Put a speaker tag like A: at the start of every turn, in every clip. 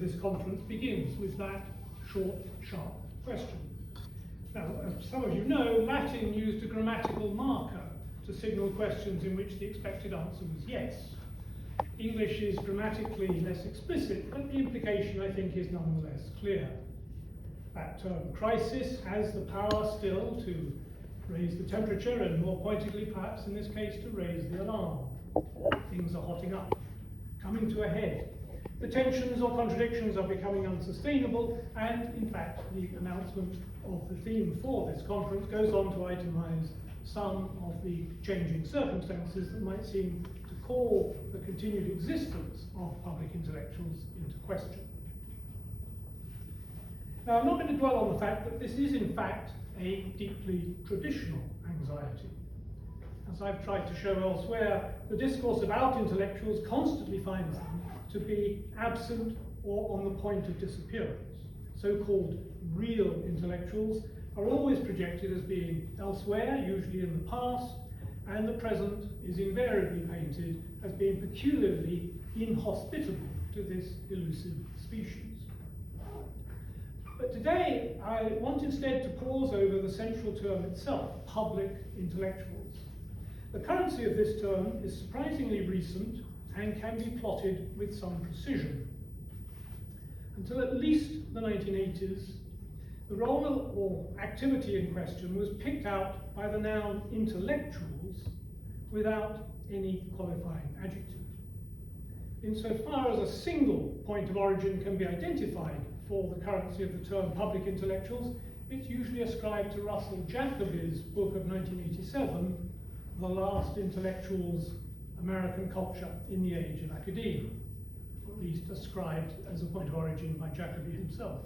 A: this conference begins with that short, sharp question. Now, as some of you know, Latin used a grammatical marker to signal questions in which the expected answer was yes. English is grammatically less explicit, but the implication, I think, is nonetheless clear. That term crisis has the power still to raise the temperature and, more pointedly perhaps in this case, to raise the alarm. Things are hotting up, coming to a head. The tensions or contradictions are becoming unsustainable, and in fact the announcement of the theme for this conference goes on to itemize some of the changing circumstances that might seem to call the continued existence of public intellectuals into question. Now, I'm not going to dwell on the fact that this is in fact a deeply traditional anxiety. As I've tried to show elsewhere, the discourse about intellectuals constantly finds them to be absent or on the point of disappearance. So-called real intellectuals are always projected as being elsewhere, usually in the past, and the present is invariably painted as being peculiarly inhospitable to this elusive species. But today, I want instead to pause over the central term itself, public intellectuals. The currency of this term is surprisingly recent and can be plotted with some precision. Until at least the 1980s, the role or activity in question was picked out by the noun intellectuals without any qualifying adjective. Insofar as a single point of origin can be identified for the currency of the term public intellectuals, it's usually ascribed to Russell Jacoby's book of 1987, The Last Intellectuals, American Culture in the Age of Academia, or at least ascribed as a point of origin by Jacoby himself.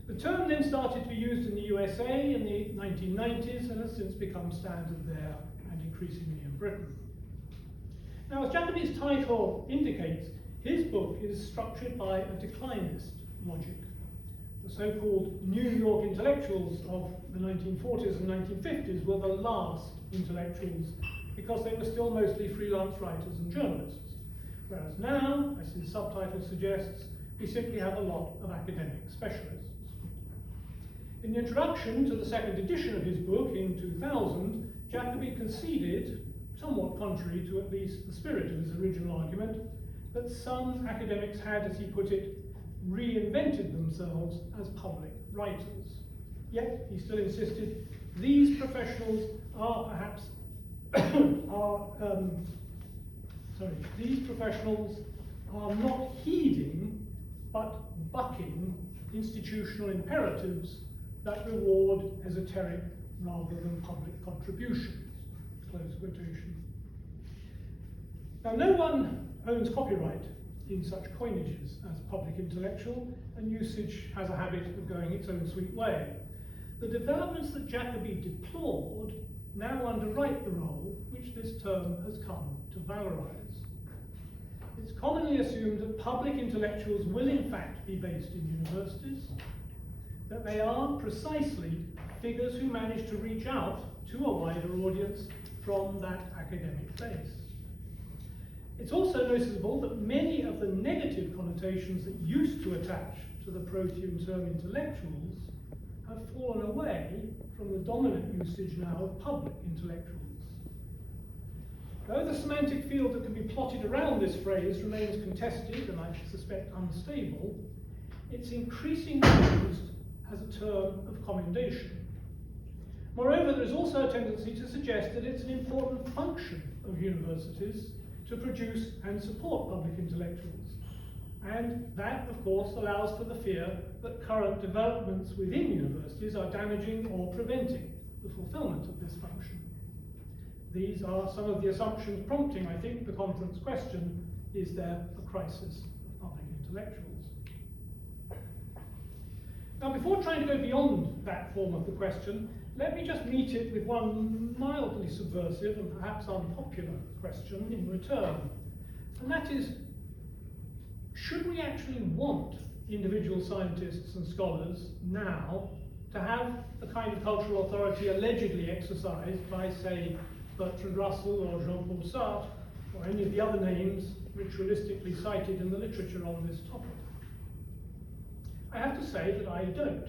A: The term then started to be used in the USA in the 1990s and has since become standard there and increasingly in Britain. Now, as Jacoby's title indicates, his book is structured by a declinist logic. The so-called New York intellectuals of the 1940s and 1950s were the last intellectuals because they were still mostly freelance writers and journalists. Whereas now, as his subtitle suggests, we simply have a lot of academic specialists. In the introduction to the second edition of his book in 2000, Jacoby conceded, somewhat contrary to at least the spirit of his original argument, that some academics had, as he put it, reinvented themselves as public writers. Yet, he still insisted, these professionals are perhaps these professionals are not heeding, but bucking institutional imperatives that reward esoteric rather than public contributions. Close quotation. Now, no one owns copyright in such coinages as public intellectual, and usage has a habit of going its own sweet way. The developments that Jacoby deplored now underwrite the role which this term has come to valorize. It's commonly assumed that public intellectuals will in fact be based in universities, that they are precisely figures who manage to reach out to a wider audience from that academic base. It's also noticeable that many of the negative connotations that used to attach to the protean term intellectuals have fallen away from the dominant usage now of public intellectuals. Though the semantic field that can be plotted around this phrase remains contested and I suspect unstable, it's increasingly used as a term of commendation. Moreover, there is also a tendency to suggest that it's an important function of universities to produce and support public intellectuals. And that, of course, allows for the fear that current developments within universities are damaging or preventing the fulfillment of this function. These are some of the assumptions prompting, I think, the conference question, is there a crisis of public intellectuals? Now, before trying to go beyond that form of the question, let me just meet it with one mildly subversive and perhaps unpopular question in return. And that is, should we actually want individual scientists and scholars now to have the kind of cultural authority allegedly exercised by, say, Bertrand Russell or Jean-Paul Sartre, or any of the other names ritualistically cited in the literature on this topic? I have to say that I don't.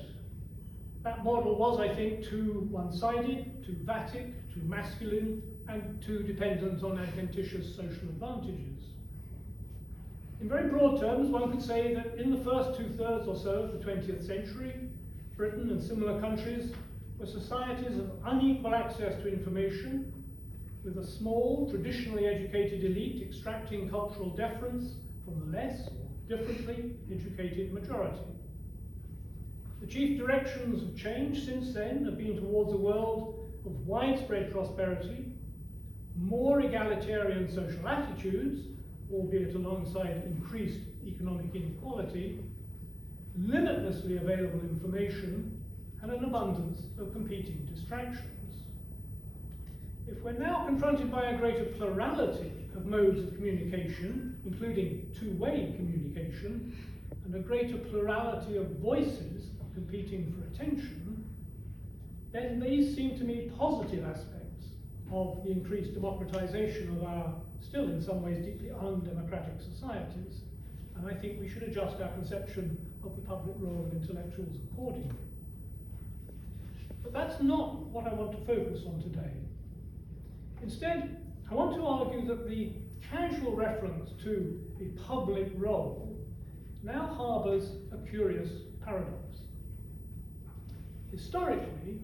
A: That model was, I think, too one-sided, too vatic, too masculine, and too dependent on adventitious social advantages. In very broad terms, one could say that in the first two-thirds or so of the 20th century, Britain and similar countries were societies of unequal access to information, with a small, traditionally educated elite extracting cultural deference from the less, or differently, educated majority. The chief directions of change since then have been towards a world of widespread prosperity, more egalitarian social attitudes, albeit alongside increased economic inequality, limitlessly available information, and an abundance of competing distractions. If we're now confronted by a greater plurality of modes of communication, including two-way communication, and a greater plurality of voices competing for attention, then these seem to me positive aspects of the increased democratization of our still in some ways deeply undemocratic societies, and I think we should adjust our conception of the public role of intellectuals accordingly. But that's not what I want to focus on today. Instead, I want to argue that the casual reference to a public role now harbours a curious paradox. Historically,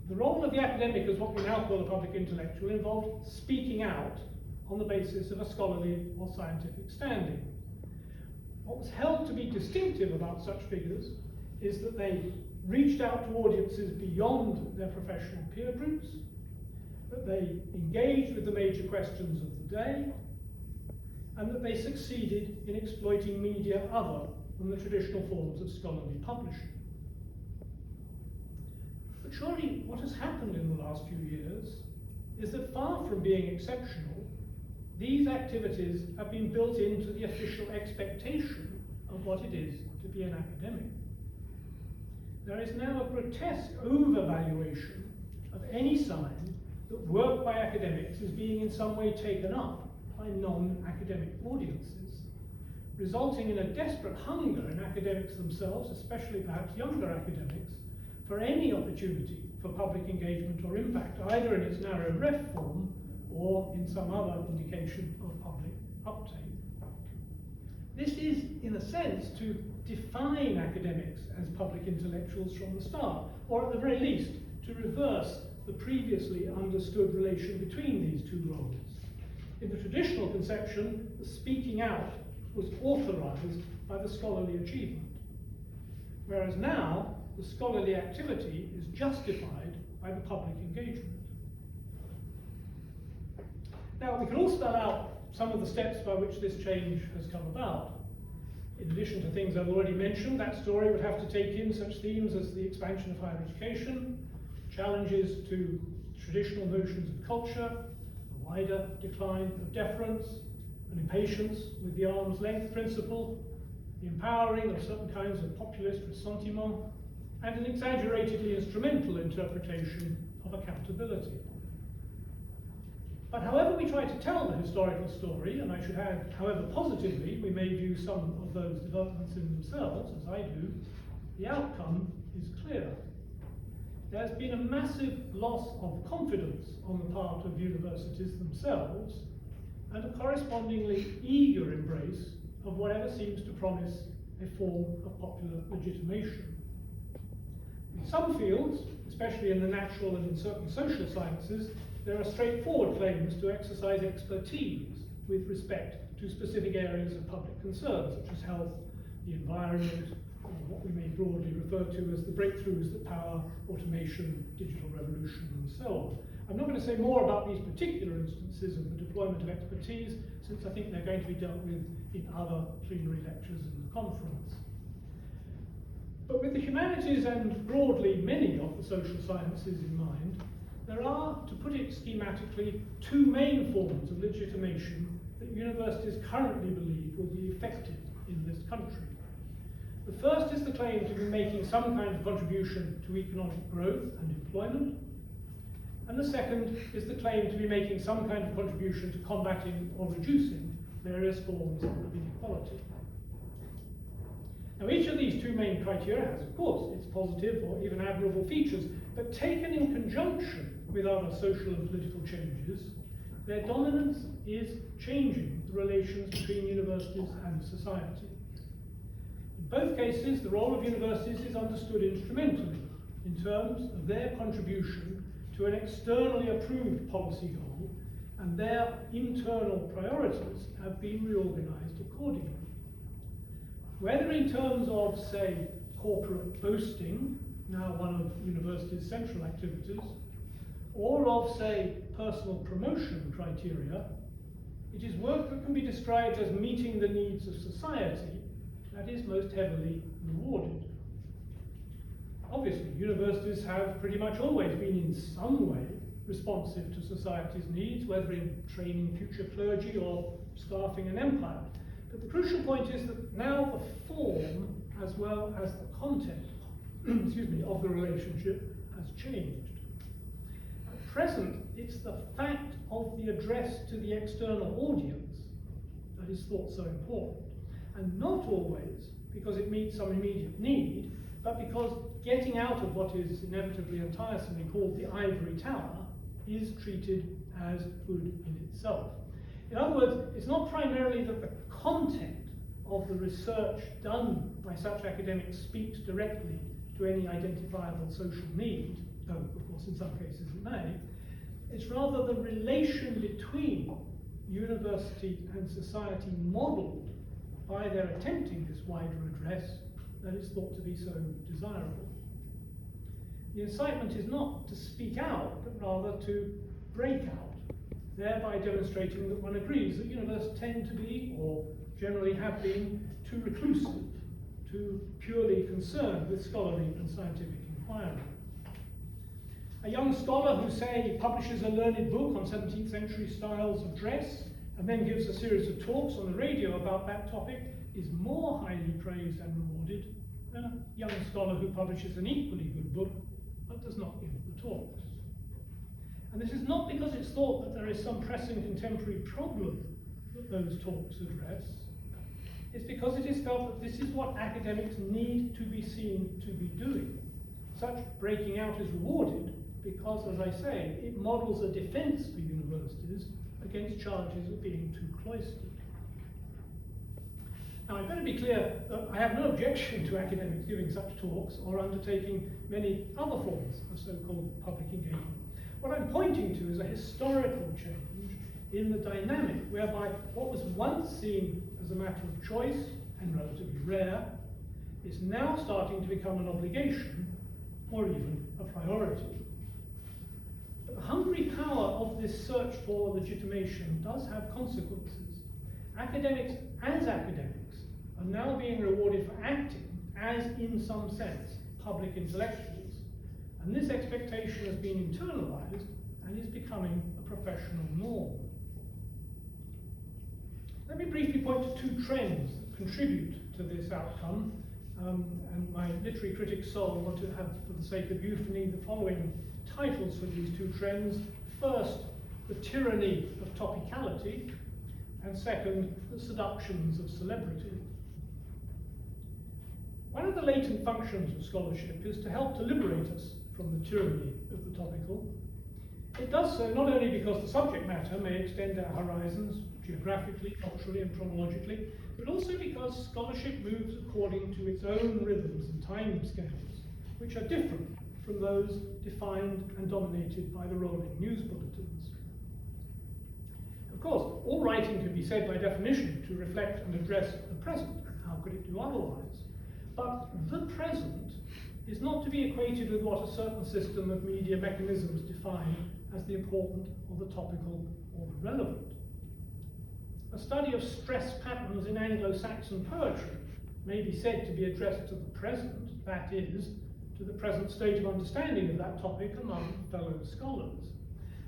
A: the role of the academic as what we now call a public intellectual involved speaking out on the basis of a scholarly or scientific standing. What was held to be distinctive about such figures is that they reached out to audiences beyond their professional peer groups, that they engaged with the major questions of the day, and that they succeeded in exploiting media other than the traditional forms of scholarly publishing. But surely what has happened in the last few years is that far from being exceptional, these activities have been built into the official expectation of what it is to be an academic. There is now a grotesque overvaluation of any sign that work by academics is being in some way taken up by non-academic audiences, resulting in a desperate hunger in academics themselves, especially perhaps younger academics, for any opportunity for public engagement or impact, either in its narrow ref form or in some other indication of public uptake. This is, in a sense, to define academics as public intellectuals from the start, or at the very least, to reverse the previously understood relation between these two roles. In the traditional conception, the speaking out was authorized by the scholarly achievement, whereas now, the scholarly activity is justified by the public engagement. Now, we can all spell out some of the steps by which this change has come about. In addition to things I've already mentioned, that story would have to take in such themes as the expansion of higher education, challenges to traditional notions of culture, a wider decline of deference, an impatience with the arm's length principle, the empowering of certain kinds of populist ressentiment, and an exaggeratedly instrumental interpretation of accountability. But however we try to tell the historical story, and I should add, however positively we may view some of those developments in themselves, as I do, the outcome is clear. There's been a massive loss of confidence on the part of universities themselves, and a correspondingly eager embrace of whatever seems to promise a form of popular legitimation. In some fields, especially in the natural and in certain social sciences, there are straightforward claims to exercise expertise with respect to specific areas of public concern, such as health, the environment, or what we may broadly refer to as the breakthroughs that power automation, digital revolution, and so on. I'm not going to say more about these particular instances of the deployment of expertise, since I think they're going to be dealt with in other plenary lectures in the conference. But with the humanities and broadly many of the social sciences in mind, there are, to put it schematically, two main forms of legitimation that universities currently believe will be effective in this country. The first is the claim to be making some kind of contribution to economic growth and employment, and the second is the claim to be making some kind of contribution to combating or reducing various forms of inequality. Now, each of these two main criteria has, of course, its positive or even admirable features, but taken in conjunction with other social and political changes, their dominance is changing the relations between universities and society. In both cases, the role of universities is understood instrumentally in terms of their contribution to an externally approved policy goal, and their internal priorities have been reorganized accordingly. Whether in terms of, say, corporate boasting, now one of universities' central activities, or of, say, personal promotion criteria, it is work that can be described as meeting the needs of society that is most heavily rewarded. Obviously, universities have pretty much always been in some way responsive to society's needs, whether in training future clergy or staffing an empire. But the crucial point is that now the form as well as the content of the relationship has changed. At present, it's the fact of the address to the external audience that is thought so important, and not always because it meets some immediate need, but because getting out of what is inevitably and tiresomely called the ivory tower is treated as good in itself. In other words, it's not primarily that the content of the research done by such academics speaks directly to any identifiable social need, though of course in some cases it may. It's rather the relation between university and society modelled by their attempting this wider address that is thought to be so desirable. The incitement is not to speak out, but rather to break out, thereby demonstrating that one agrees that universities tend to be, or generally have been, too reclusive, too purely concerned with scholarly and scientific inquiry. A young scholar who, say, publishes a learned book on 17th century styles of dress and then gives a series of talks on the radio about that topic is more highly praised and rewarded than a young scholar who publishes an equally good book but does not give the talks. And this is not because it's thought that there is some pressing contemporary problem that those talks address. It's because it is felt that this is what academics need to be seen to be doing. Such breaking out is rewarded because, as I say, it models a defence for universities against charges of being too cloistered. Now, I'd better be clear that I have no objection to academics giving such talks or undertaking many other forms of so-called public engagement. What I'm pointing to is a historical change in the dynamic whereby what was once seen as a matter of choice and relatively rare is now starting to become an obligation or even a priority. But the hungry power of this search for legitimation does have consequences. Academics, as academics, are now being rewarded for acting as, in some sense, public intellectuals. And this expectation has been internalized and is becoming a professional norm. Let me briefly point to two trends that contribute to this outcome, and my literary critic soul want to have, for the sake of euphony, the following titles for these two trends. First, the tyranny of topicality, and second, the seductions of celebrity. One of the latent functions of scholarship is to help to liberate us from the tyranny of the topical. It does so not only because the subject matter may extend our horizons geographically, culturally, and chronologically, but also because scholarship moves according to its own rhythms and time scales, which are different from those defined and dominated by the rolling news bulletins. Of course, all writing can be said by definition to reflect and address the present. How could it do otherwise? But the present is not to be equated with what a certain system of media mechanisms define as the important or the topical or the relevant. A study of stress patterns in Anglo-Saxon poetry may be said to be addressed to the present, that is, to the present state of understanding of that topic among fellow scholars.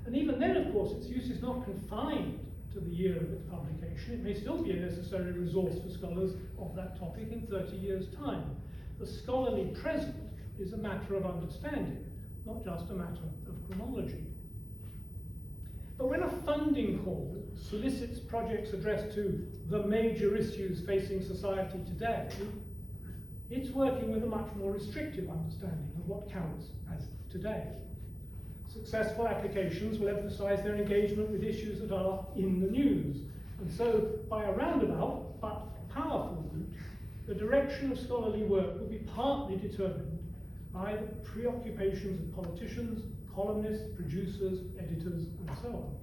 A: And even then, of course, its use is not confined to the year of its publication. It may still be a necessary resource for scholars of that topic in 30 years' time. The scholarly present is a matter of understanding, not just a matter of chronology. But when a funding call solicits projects addressed to the major issues facing society today, It's working with a much more restrictive understanding of what counts as today. Successful applications will emphasize their engagement with issues that are in the news, and so by a roundabout but powerful route, the direction of scholarly work will be partly determined by the preoccupations of politicians, columnists, producers, editors, and so on.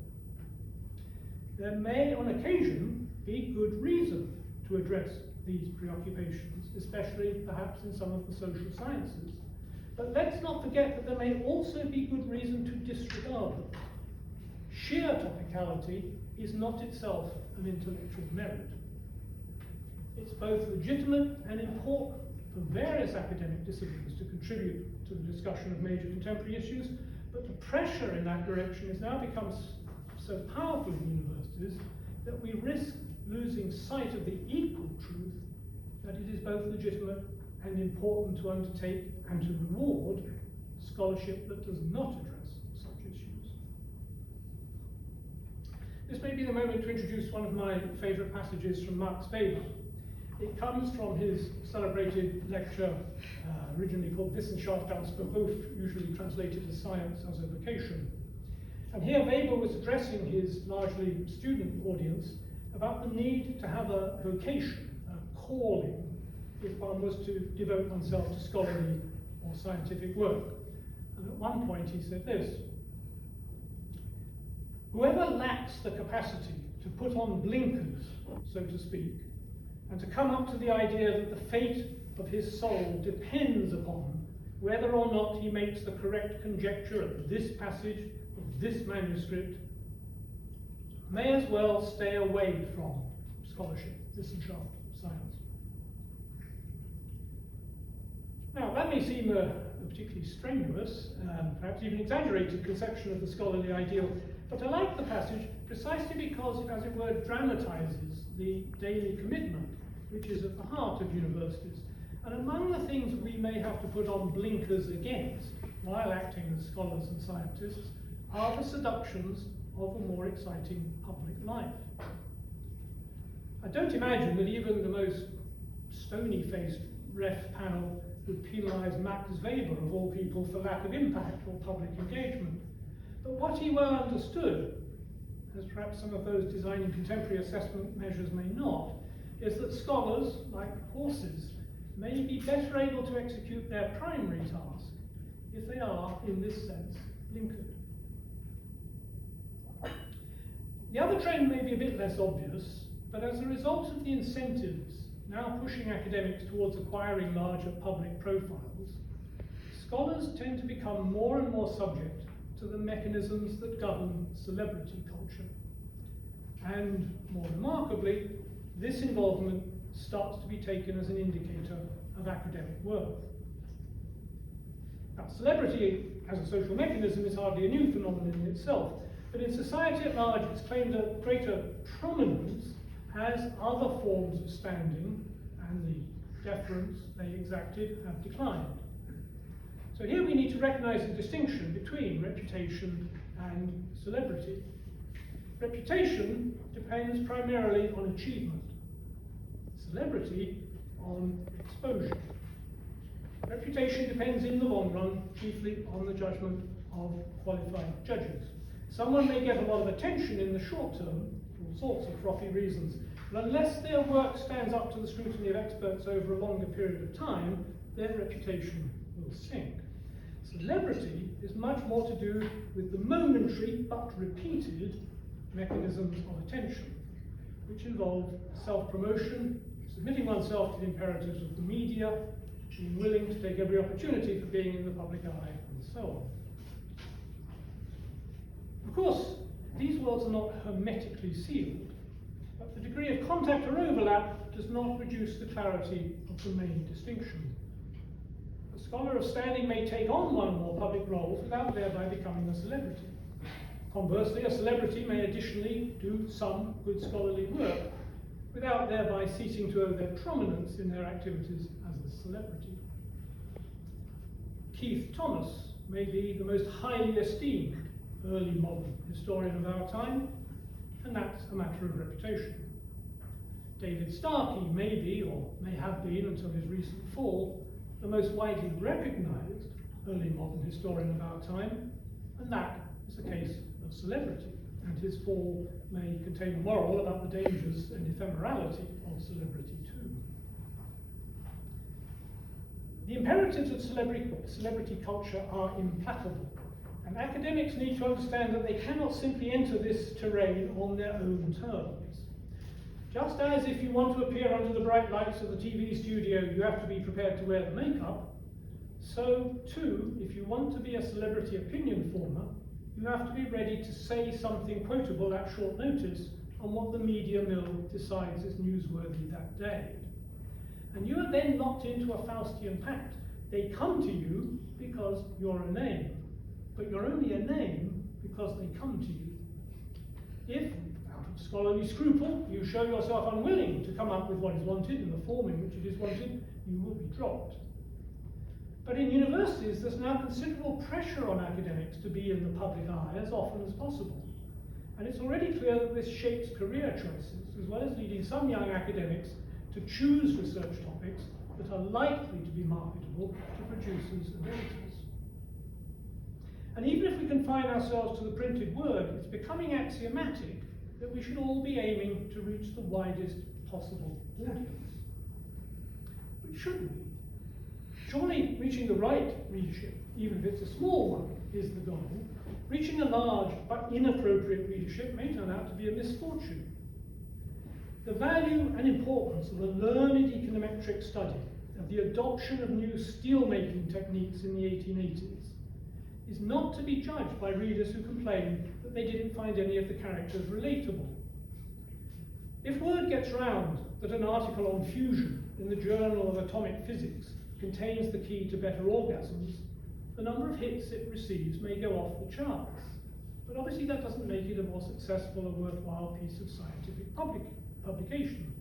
A: There may, on occasion, be good reason to address these preoccupations, especially perhaps in some of the social sciences. But let's not forget that there may also be good reason to disregard them. Sheer topicality is not itself an intellectual merit. It's both legitimate and important for various academic disciplines to contribute to the discussion of major contemporary issues, but the pressure in that direction has now become so powerful in universities that we risk losing sight of the equal truth that it is both legitimate and important to undertake and to reward scholarship that does not address such issues. This may be the moment to introduce one of my favourite passages from Max Weber. It comes from his celebrated lecture, originally called Wissenschaft als Beruf, usually translated as Science as a Vocation. And here Weber was addressing his largely student audience about the need to have a vocation, a calling, if one was to devote oneself to scholarly or scientific work. And at one point he said this: whoever lacks the capacity to put on blinkers, so to speak, and to come up to the idea that the fate of his soul depends upon whether or not he makes the correct conjecture of this passage, of this manuscript, may as well stay away from scholarship, Wissenschaft, science. Now, that may seem a particularly strenuous, perhaps even exaggerated conception of the scholarly ideal, but I like the passage precisely because it, as it were, dramatizes the daily commitment which is at the heart of universities. And among the things we may have to put on blinkers against while acting as scholars and scientists are the seductions of a more exciting public life. I don't imagine that even the most stony-faced ref panel would penalise Max Weber, of all people, for lack of impact or public engagement. But what he well understood, as perhaps some of those designing contemporary assessment measures may not, is that scholars, like horses, may be better able to execute their primary task if they are, in this sense, blinkered. The other trend may be a bit less obvious, but as a result of the incentives now pushing academics towards acquiring larger public profiles, scholars tend to become more and more subject to the mechanisms that govern celebrity culture. And more remarkably, this involvement starts to be taken as an indicator of academic worth. Now, celebrity as a social mechanism is hardly a new phenomenon in itself, but in society at large it's claimed a greater prominence as other forms of standing and the deference they exacted have declined. So here we need to recognize the distinction between reputation and celebrity. Reputation depends primarily on achievement, celebrity on exposure. Reputation depends in the long run chiefly on the judgment of qualified judges. Someone may get a lot of attention in the short term for all sorts of frothy reasons, but unless their work stands up to the scrutiny of experts over a longer period of time, their reputation will sink. Celebrity is much more to do with the momentary but repeated mechanisms of attention, which involve self-promotion, submitting oneself to the imperatives of the media, being willing to take every opportunity for being in the public eye, and so on. Of course, these worlds are not hermetically sealed, but the degree of contact or overlap does not reduce the clarity of the main distinction. A scholar of standing may take on one or more public roles without thereby becoming a celebrity. Conversely, a celebrity may additionally do some good scholarly work without thereby ceasing to owe their prominence in their activities as a celebrity. Keith Thomas may be the most highly esteemed early modern historian of our time, and that's a matter of reputation. David Starkey may be, or may have been until his recent fall, the most widely recognised early modern historian of our time, and that is the case of celebrity, and his fall may contain a moral about the dangers and ephemerality of celebrity too. The imperatives of celebrity culture are implacable, and academics need to understand that they cannot simply enter this terrain on their own terms. Just as if you want to appear under the bright lights of the TV studio, you have to be prepared to wear the makeup, so too, if you want to be a celebrity opinion former, you have to be ready to say something quotable at short notice on what the media mill decides is newsworthy that day. And you are then locked into a Faustian pact. They come to you because you're a name, but you're only a name because they come to you. If, out of scholarly scruple, you show yourself unwilling to come up with what is wanted in the form in which it is wanted, you will be dropped. But in universities, there's now considerable pressure on academics to be in the public eye as often as possible. And it's already clear that this shapes career choices, as well as leading some young academics to choose research topics that are likely to be marketable to producers and editors. And even if we confine ourselves to the printed word, it's becoming axiomatic that we should all be aiming to reach the widest possible audience. But shouldn't we? Surely reaching the right readership, even if it's a small one, is the goal. Reaching a large but inappropriate readership may turn out to be a misfortune. The value and importance of a learned econometric study of the adoption of new steel-making techniques in the 1880s is not to be judged by readers who complain that they didn't find any of the characters relatable. If word gets round that an article on fusion in the Journal of Atomic Physics contains the key to better orgasms, the number of hits it receives may go off the charts. But obviously that doesn't make it a more successful or worthwhile piece of scientific publication.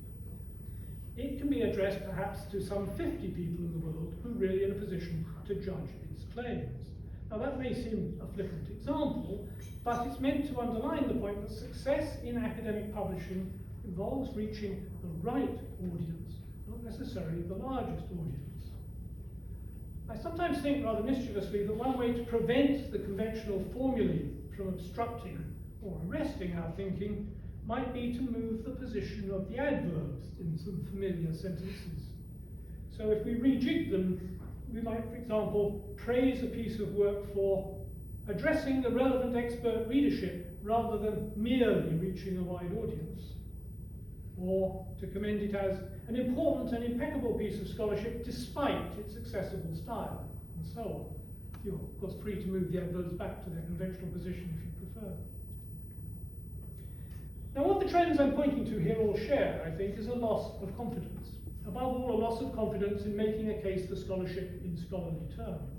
A: It can be addressed perhaps to some 50 people in the world who are really in a position to judge its claims. Now that may seem a flippant example, but it's meant to underline the point that success in academic publishing involves reaching the right audience, not necessarily the largest audience. I sometimes think rather mischievously that one way to prevent the conventional formulae from obstructing or arresting our thinking might be to move the position of the adverbs in some familiar sentences. So if we rejig them, we might, for example, praise a piece of work for addressing the relevant expert readership rather than merely reaching a wide audience, or to commend it as an important and impeccable piece of scholarship despite its accessible style, and so on. You're, of course, free to move the adverbs back to their conventional position if you prefer. Now, what the trends I'm pointing to here all share, I think, is a loss of confidence. Above all, a loss of confidence in making a case for scholarship in scholarly terms.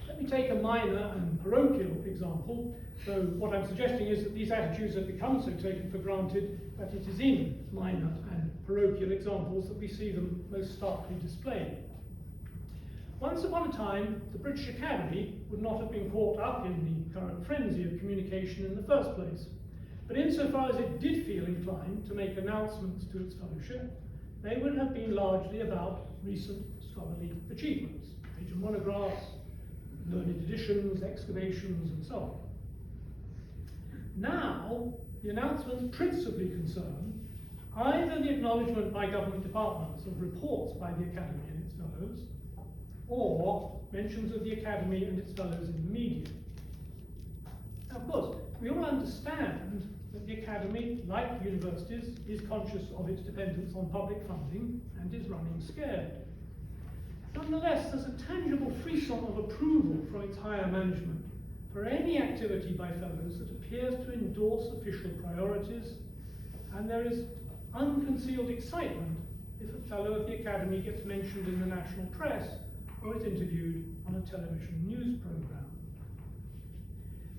A: Let me take a minor and parochial example, though what I'm suggesting is that these attitudes have become so taken for granted that it is in minor and parochial examples that we see them most starkly displayed. Once upon a time, the British Academy would not have been caught up in the current frenzy of communication in the first place. But insofar as it did feel inclined to make announcements to its fellowship, they would have been largely about recent scholarly achievements, major monographs, learned editions, excavations, and so on. Now, the announcements principally concern either the acknowledgement by government departments of reports by the Academy and its fellows, or mentions of the Academy and its fellows in the media. Now, of course, we all understand that the Academy, like universities, is conscious of its dependence on public funding and is running scared. Nonetheless, there's a tangible frisson of approval from its higher management for any activity by fellows that appears to endorse official priorities, and there is unconcealed excitement if a fellow of the Academy gets mentioned in the national press or is interviewed on a television news program.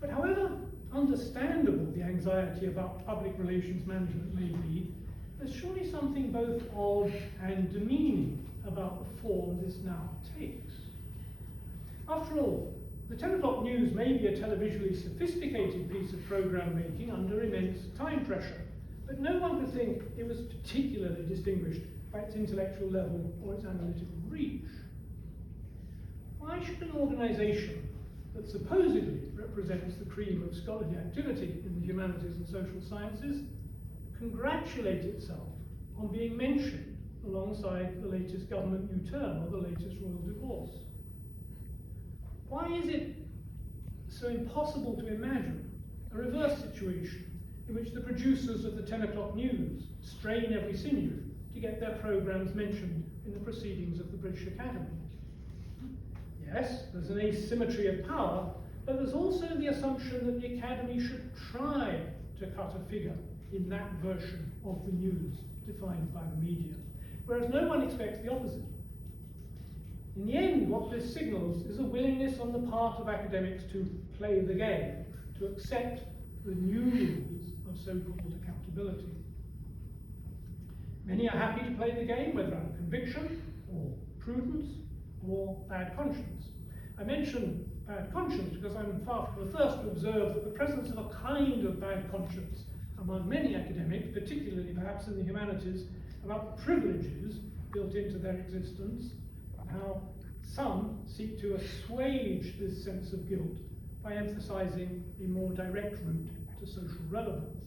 A: But however understandable the anxiety about public relations management may be, there's surely something both odd and demeaning about the form this now takes. After all, the 10 o'clock news may be a televisually sophisticated piece of program making under immense time pressure, but no one could think it was particularly distinguished by its intellectual level or its analytical reach. Why should an organisation that supposedly represents the cream of scholarly activity in the humanities and social sciences congratulate itself on being mentioned alongside the latest government new term or the latest royal divorce? Why is it so impossible to imagine a reverse situation in which the producers of the 10 o'clock news strain every sinew to get their programmes mentioned in the proceedings of the British Academy? Yes, there's an asymmetry of power, but there's also the assumption that the Academy should try to cut a figure in that version of the news defined by the media, whereas no one expects the opposite. In the end, what this signals is a willingness on the part of academics to play the game, to accept the new rules of so-called accountability. Many are happy to play the game, whether out of conviction, or prudence, or bad conscience. I mention bad conscience because I'm far from the first to observe that the presence of a kind of bad conscience among many academics, particularly perhaps in the humanities, about the privileges built into their existence, how some seek to assuage this sense of guilt by emphasizing a more direct route to social relevance.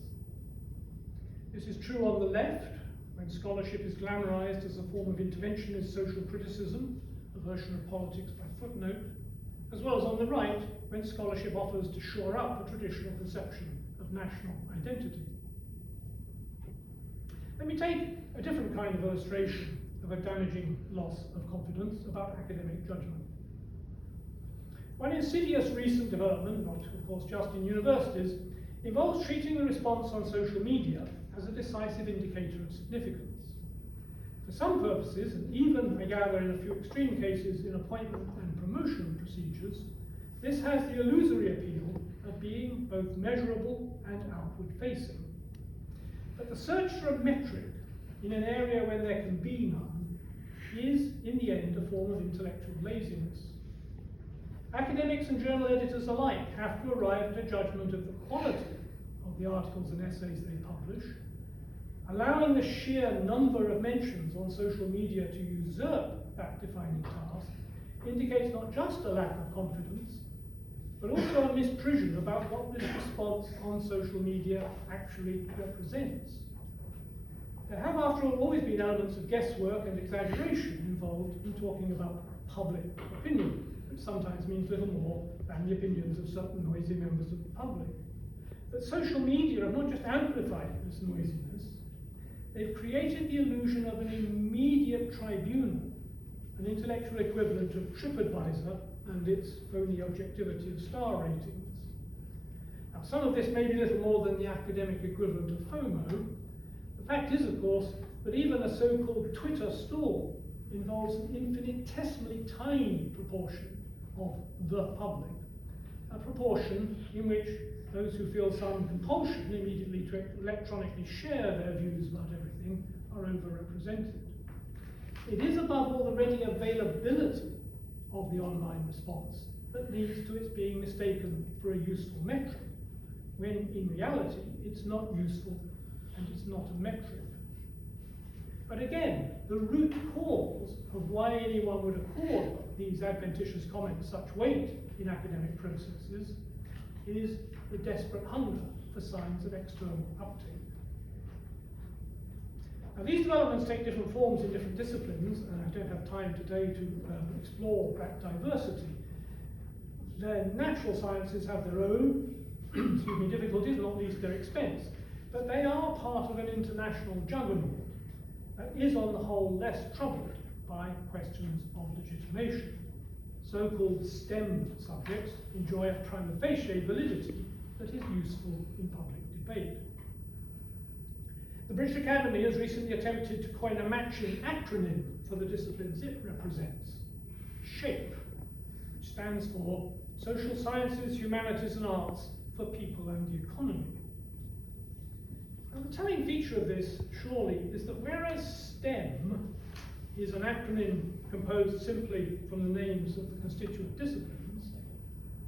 A: This is true on the left, when scholarship is glamorized as a form of interventionist social criticism, a version of politics by footnote, as well as on the right, when scholarship offers to shore up a traditional conception of national identity. Let me take a different kind of illustration of a damaging loss of confidence about academic judgment. One insidious recent development, not of course just in universities, involves treating the response on social media as a decisive indicator of significance. For some purposes, and even, I gather, in a few extreme cases in appointment and promotion procedures, this has the illusory appeal of being both measurable and outward-facing. But the search for a metric in an area where there can be none is, in the end, a form of intellectual laziness. Academics and journal editors alike have to arrive at a judgment of the quality of the articles and essays they publish. Allowing the sheer number of mentions on social media to usurp that defining task indicates not just a lack of confidence, but also a misprision about what this response on social media actually represents. There have, after all, always been elements of guesswork and exaggeration involved in talking about public opinion, which sometimes means little more than the opinions of certain noisy members of the public. But social media have not just amplified this noisiness, they've created the illusion of an immediate tribunal, an intellectual equivalent of TripAdvisor and its phony objectivity of star ratings. Now, some of this may be little more than the academic equivalent of FOMO. The fact is, of course, that even a so-called Twitter store involves an infinitesimally tiny proportion of the public, a proportion in which those who feel some compulsion immediately to electronically share their views about everything are overrepresented. It is above all the ready availability of the online response that leads to its being mistaken for a useful metric, when in reality it's not useful and it's not a metric. But again, the root cause of why anyone would accord these adventitious comments such weight in academic processes is the desperate hunger for signs of external uptake. Now, these developments take different forms in different disciplines, and I don't have time today to explore that diversity. The natural sciences have their own difficulties, not least their expense, but they are part of an international juggernaut that is on the whole less troubled by questions of legitimation. So-called STEM subjects enjoy a prima facie validity that is useful in public debate. The British Academy has recently attempted to coin a matching acronym for the disciplines it represents, SHAPE, which stands for Social Sciences, Humanities and Arts for People and the Economy. Now, the telling feature of this, surely, is that whereas STEM is an acronym composed simply from the names of the constituent disciplines,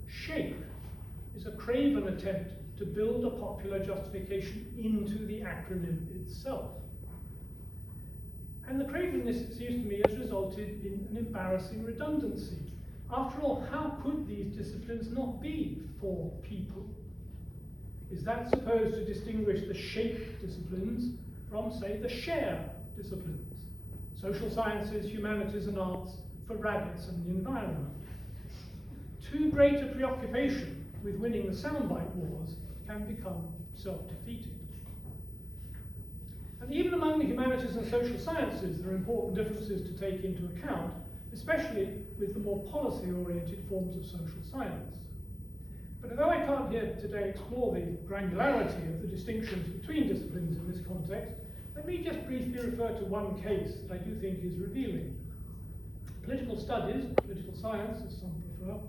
A: SHAPE is a craven attempt to build a popular justification into the acronym itself. And the cravenness, it seems to me, has resulted in an embarrassing redundancy. After all, how could these disciplines not be for people? Is that supposed to distinguish the shape disciplines from, say, the share disciplines? Social sciences, humanities and arts for rabbits and the environment. Too great a preoccupation with winning the soundbite wars can become self-defeating. And even among the humanities and social sciences, there are important differences to take into account, especially with the more policy-oriented forms of social science. But although I can't here today explore the granularity of the distinctions between disciplines in this context, let me just briefly refer to one case that I do think is revealing. Political studies, political science, as some prefer,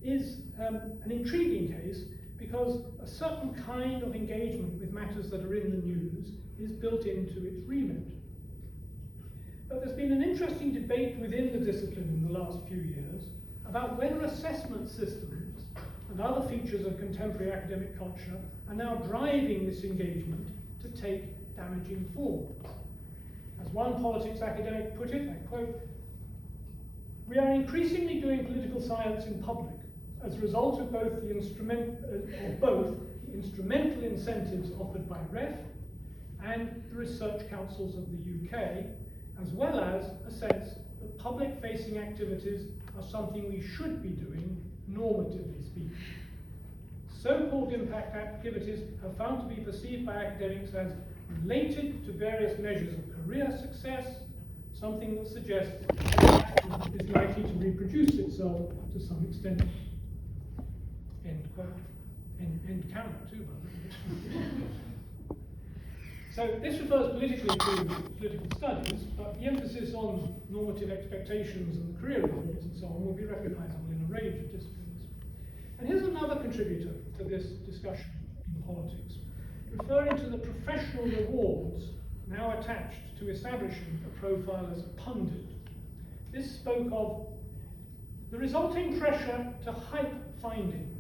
A: is an intriguing case because a certain kind of engagement with matters that are in the news is built into its remit. But there's been an interesting debate within the discipline in the last few years about whether assessment systems and other features of contemporary academic culture are now driving this engagement to take damaging forms. As one politics academic put it, I quote, "We are increasingly doing political science in public as a result of both the instrumental incentives offered by REF and the research councils of the UK, as well as a sense that public-facing activities are something we should be doing, normatively speaking. So-called impact activities are found to be perceived by academics as related to various measures of career success, something that suggests is likely to reproduce itself to some extent." End quote. End camera too, by the way. So this refers politically to political studies, but the emphasis on normative expectations and career reforms and so on will be recognizable in a range of disciplines. And here's another contributor to this discussion in politics, referring to the professional rewards now attached to establishing a profile as a pundit. This spoke of the resulting pressure to hype findings,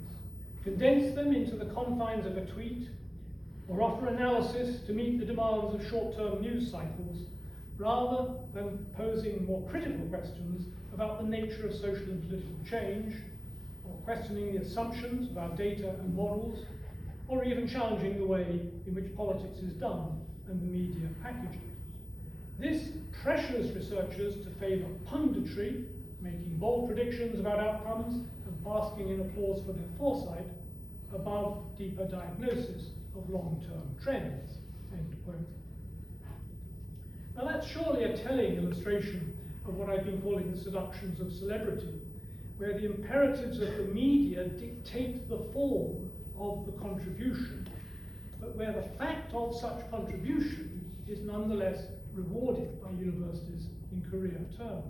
A: condense them into the confines of a tweet, or offer analysis to meet the demands of short-term news cycles, rather than posing more critical questions about the nature of social and political change, or questioning the assumptions of our data and models, or even challenging the way in which politics is done and the media package it. This pressures researchers to favour punditry, making bold predictions about outcomes and basking in applause for their foresight, above deeper diagnosis of long-term trends. End quote. Now that's surely a telling illustration of what I've been calling the seductions of celebrity, where the imperatives of the media dictate the form of the contribution, but where the fact of such contribution is nonetheless rewarded by universities in career terms.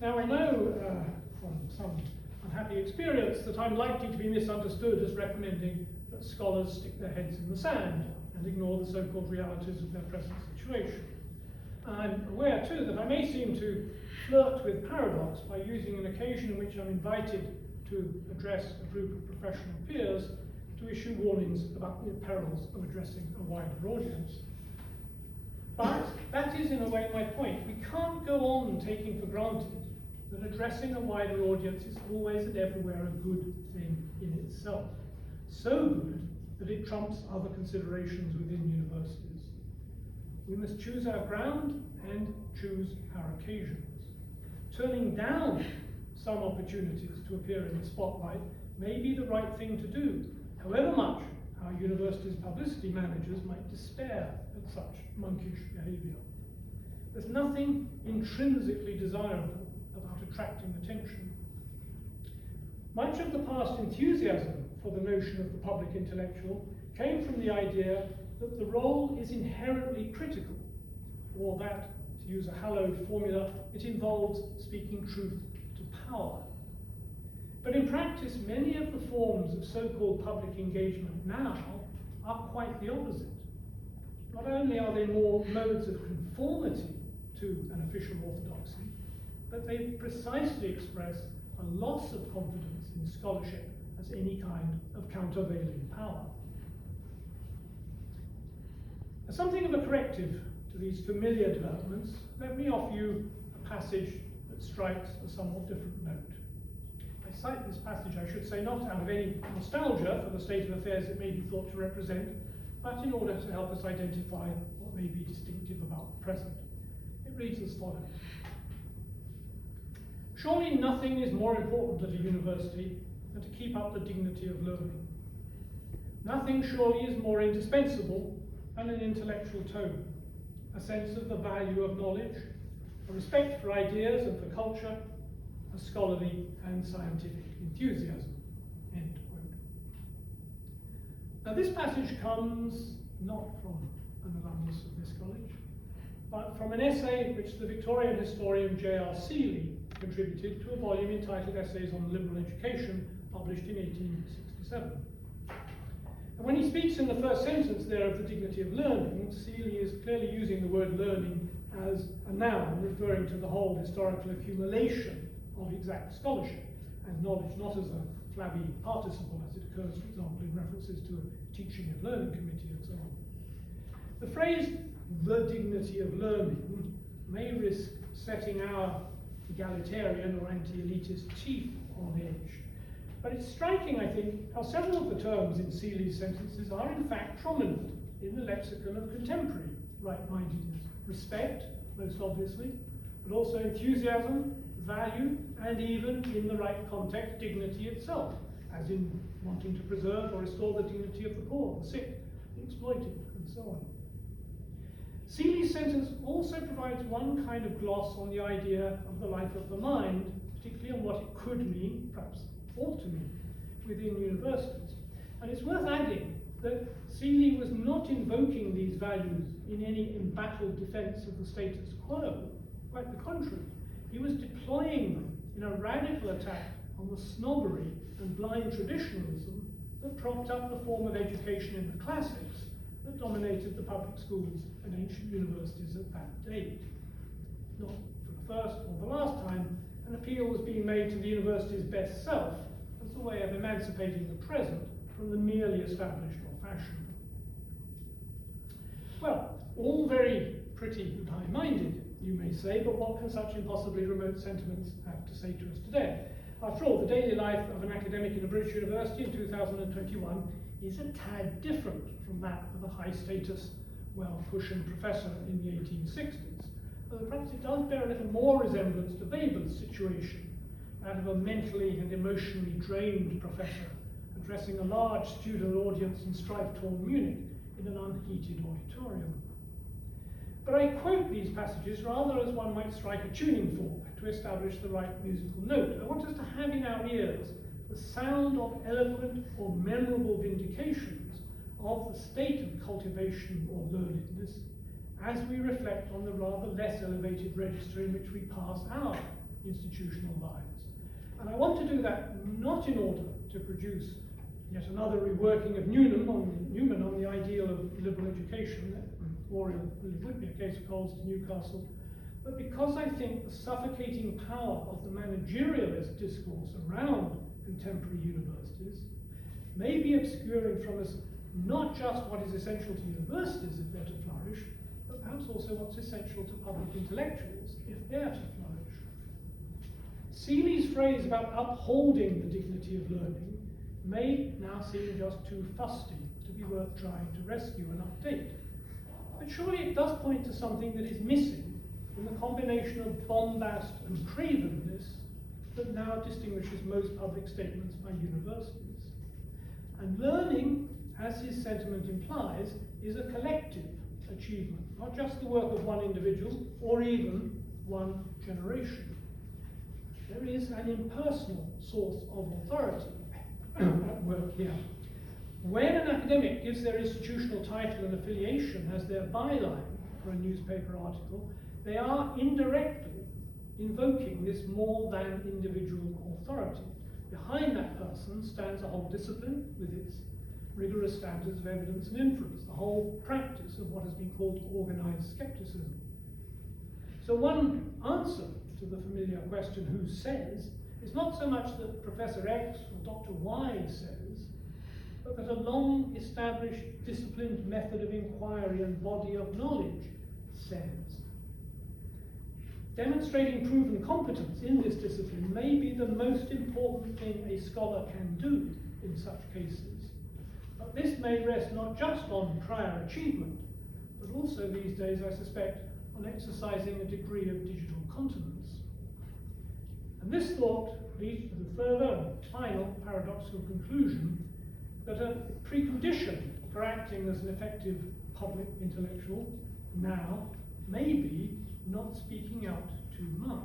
A: Now I know from some unhappy experience that I'm likely to be misunderstood as recommending that scholars stick their heads in the sand and ignore the so-called realities of their present situation. I'm aware too that I may seem to flirt with paradox by using an occasion in which I'm invited to address a group of professional peers to issue warnings about the perils of addressing a wider audience. But that is in a way my point. We can't go on taking for granted that addressing a wider audience is always and everywhere a good thing in itself. So good that it trumps other considerations within universities. We must choose our ground and choose our occasions. Turning down some opportunities to appear in the spotlight may be the right thing to do, however much our university's publicity managers might despair at such monkish behaviour. There's nothing intrinsically desirable about attracting attention. Much of the past enthusiasm for the notion of the public intellectual came from the idea that the role is inherently critical, or that, to use a hallowed formula, it involves speaking truth to power. But in practice, many of the forms of so-called public engagement now are quite the opposite. Not only are they more modes of conformity to an official orthodoxy, but they precisely express a loss of confidence in scholarship as any kind of countervailing power. As something of a corrective to these familiar developments, let me offer you a passage that strikes a somewhat different note. I cite this passage, I should say, not out of any nostalgia for the state of affairs it may be thought to represent, but in order to help us identify what may be distinctive about the present. It reads as follows. Surely nothing is more important at a university than to keep up the dignity of learning. Nothing surely is more indispensable than an intellectual tone, a sense of the value of knowledge, a respect for ideas and for culture, a scholarly and scientific enthusiasm. End quote. Now this passage comes not from an alumnus of this college, but from an essay which the Victorian historian J.R. Seeley contributed to a volume entitled Essays on Liberal Education, published in 1867. And when he speaks in the first sentence there of the dignity of learning, Seeley is clearly using the word learning as a noun, referring to the whole historical accumulation of exact scholarship and knowledge, not as a flabby participle as it occurs, for example, in references to a teaching and learning committee and so on. The phrase, the dignity of learning, may risk setting our egalitarian or anti-elitist teeth on edge. But it's striking, I think, how several of the terms in Seeley's sentences are in fact prominent in the lexicon of contemporary right-mindedness. Respect, most obviously, but also enthusiasm, value, and even, in the right context, dignity itself, as in wanting to preserve or restore the dignity of the poor, the sick, the exploited, and so on. Seeley's sentence also provides one kind of gloss on the idea of the life of the mind, particularly on what it could mean, perhaps ought to mean, within universities. And it's worth adding that Seeley was not invoking these values in any embattled defense of the status quo. Quite the contrary. He was deploying them in a radical attack on the snobbery and blind traditionalism that propped up the form of education in the classics that dominated the public schools and ancient universities at that date. Not for the first or the last time, an appeal was being made to the university's best self as a way of emancipating the present from the merely established or fashioned. Well, all very pretty and high-minded, you may say, but what can such impossibly remote sentiments have to say to us today? After all, the daily life of an academic in a British university in 2021 is a tad different from that of a high-status, well-cushioned professor in the 1860s, although perhaps it does bear a little more resemblance to Weber's situation, that of a mentally and emotionally drained professor addressing a large student audience in strife-torn Munich in an unheated auditorium. But I quote these passages rather as one might strike a tuning fork to establish the right musical note. I want us to have in our ears the sound of eloquent or memorable vindications of the state of cultivation or learnedness as we reflect on the rather less elevated register in which we pass our institutional lives. And I want to do that not in order to produce yet another reworking of Newman on the ideal of liberal education, that Oriel really would be a case of Coles to Newcastle, but because I think the suffocating power of the managerialist discourse around contemporary universities may be obscuring from us not just what is essential to universities if they're to flourish, but perhaps also what's essential to public intellectuals if they're to flourish. Seeley's phrase about upholding the dignity of learning may now seem just too fusty to be worth trying to rescue and update. But surely it does point to something that is missing in the combination of bombast and cravenness that now distinguishes most public statements by universities. And learning, as his sentiment implies, is a collective achievement, not just the work of one individual or even one generation. There is an impersonal source of authority at work here. When an academic gives their institutional title and affiliation as their byline for a newspaper article, they are indirectly invoking this more than individual authority. Behind that person stands a whole discipline with its rigorous standards of evidence and inference, the whole practice of what has been called organized skepticism. So one answer to the familiar question, who says, is not so much that Professor X or Dr. Y says, but that a long-established disciplined method of inquiry and body of knowledge says. Demonstrating proven competence in this discipline may be the most important thing a scholar can do in such cases. But this may rest not just on prior achievement, but also these days, I suspect, on exercising a degree of digital continence. And this thought leads to the further and final paradoxical conclusion that a precondition for acting as an effective public intellectual now may be not speaking out too much.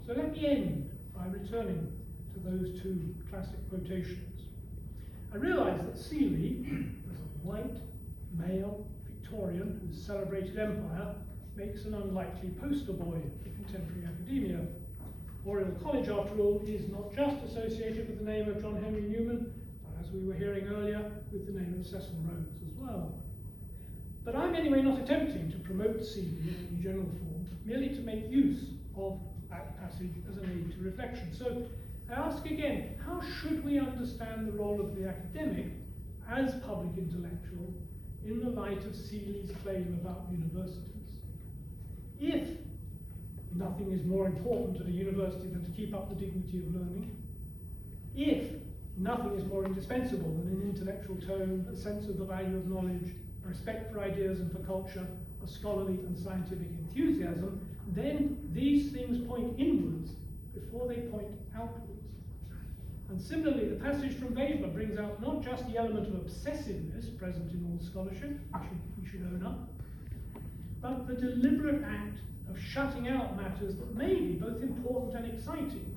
A: So let me end by returning to those two classic quotations. I realise that Seeley, as a white, male, Victorian whose celebrated empire makes an unlikely poster boy for contemporary academia. Oriel College, after all, is not just associated with the name of John Henry Newman, but as we were hearing earlier, with the name of Cecil Rhodes as well. But I'm anyway not attempting to promote Seeley in any general form, merely to make use of that passage as an aid to reflection. So I ask again, how should we understand the role of the academic as public intellectual in the light of Seeley's claim about universities? If nothing is more important at a university than to keep up the dignity of learning, if nothing is more indispensable than an intellectual tone, a sense of the value of knowledge, a respect for ideas and for culture, a scholarly and scientific enthusiasm, then these things point inwards before they point outwards. And similarly, the passage from Weber brings out not just the element of obsessiveness present in all scholarship, which we should own up, but the deliberate act of shutting out matters that may be both important and exciting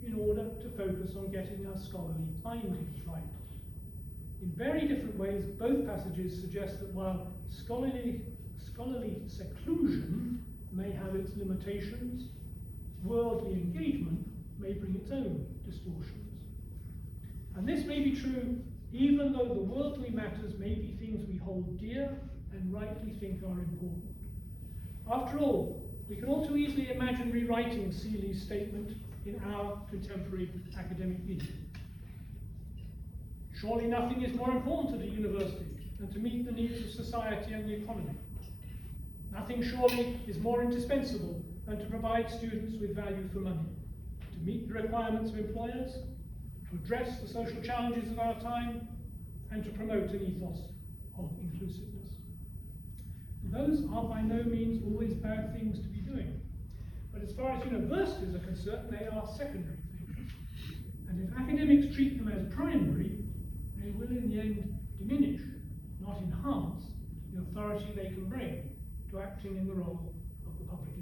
A: in order to focus on getting our scholarly findings right. In very different ways, both passages suggest that while scholarly seclusion may have its limitations, worldly engagement may bring its own distortions. And this may be true even though the worldly matters may be things we hold dear and rightly think are important. After all, we can all too easily imagine rewriting Seeley's statement in our contemporary academic idiom. Surely nothing is more important at a university than to meet the needs of society and the economy. Nothing surely is more indispensable than to provide students with value for money, to meet the requirements of employers, to address the social challenges of our time, and to promote an ethos of inclusiveness. Those are by no means always bad things to be doing, but as far as universities are concerned, they are secondary things. And if academics treat them as primary, they will in the end diminish, not enhance, the authority they can bring to acting in the role of the public